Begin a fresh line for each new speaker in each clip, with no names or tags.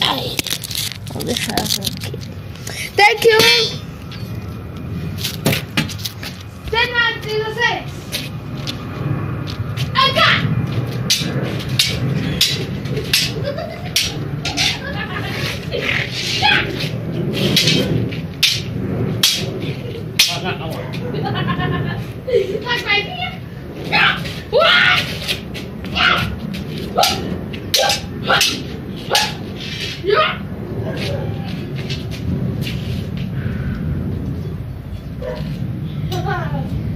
Ai, vou deixar essa aqui. Take you. 10, 9, 16. Acá.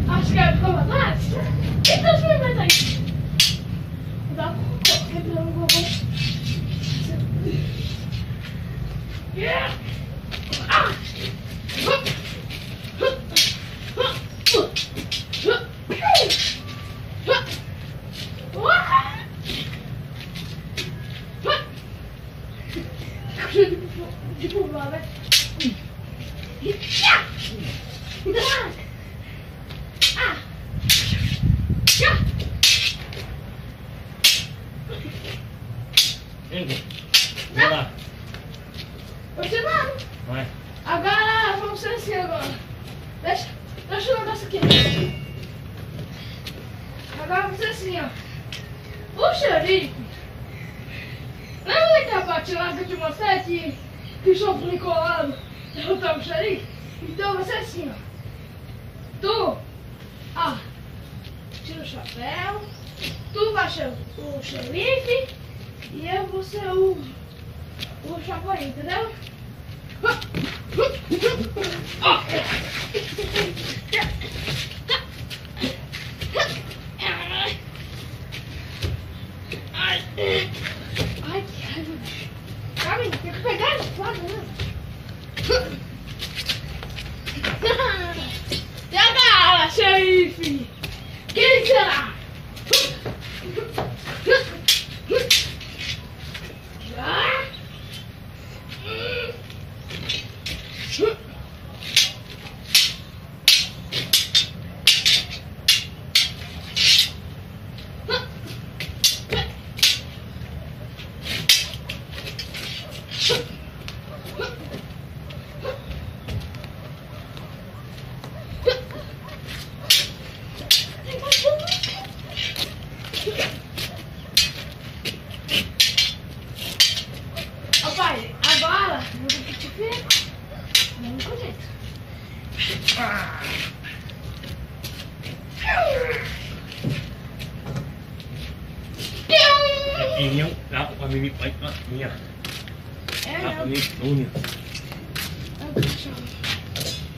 Acho que é para matar. Então você vai matar isso. Dá para o vovô. Yeah. Ah. De pular, né?
Vai lá.
Você não.
Vai.
Agora vamos ser assim agora. Deixa o negócio aqui. Agora vamos ser assim, ó. O xerife. Lembra daquela parte lá que eu te mostrei que o Choplin colado derrotou o xerife? Então vai ser assim, ó. Tu, ó, tira o chapéu. Tu vai ser o xerife e eu vou ser o chapéu, entendeu? Ai, que raiva. Calma, tem que pegar a espada, né? E agora, xerife? Quem será? Ó pai, agora vou repetir o único jeito.
Não, a mim vai na minha. A mim,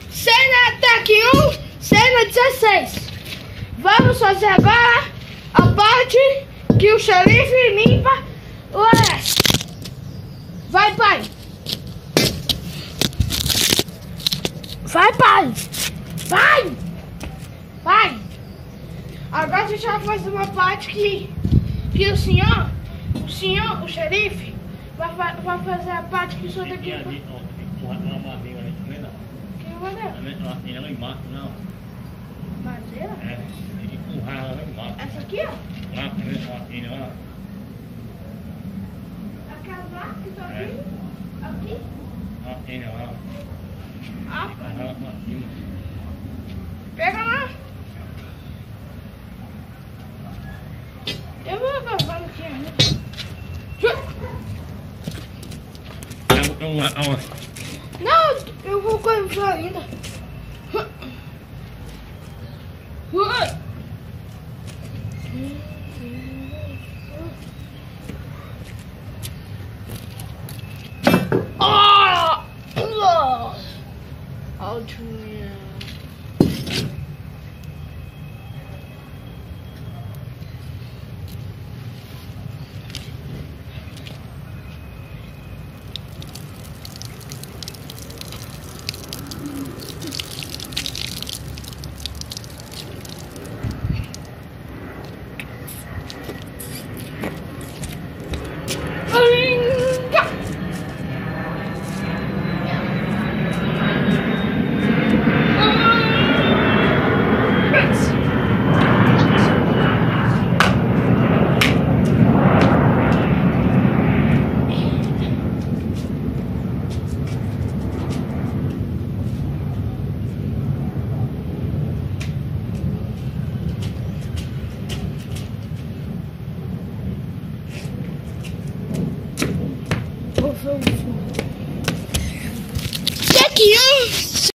Cena TEC 1, cena 16. Vamos fazer agora a parte que o xerife limpa o Alex. Vai, pai. Vai, pai. Vai. Vai. Agora a gente vai fazer uma parte que o senhor, o xerife, vai fazer a parte que o senhor daqui. Que madeira?
Ela embaixo, não.
Madeira?
É, empurrar ela lá embaixo.
Essa aqui, ó.
Lá, ó.
Aquela lá que tá aqui? Aqui?
Ó.
Ah,
Ela lá pra cima.
pega lá. Eu vou gravar aqui ainda. Não, eu vou começar ainda.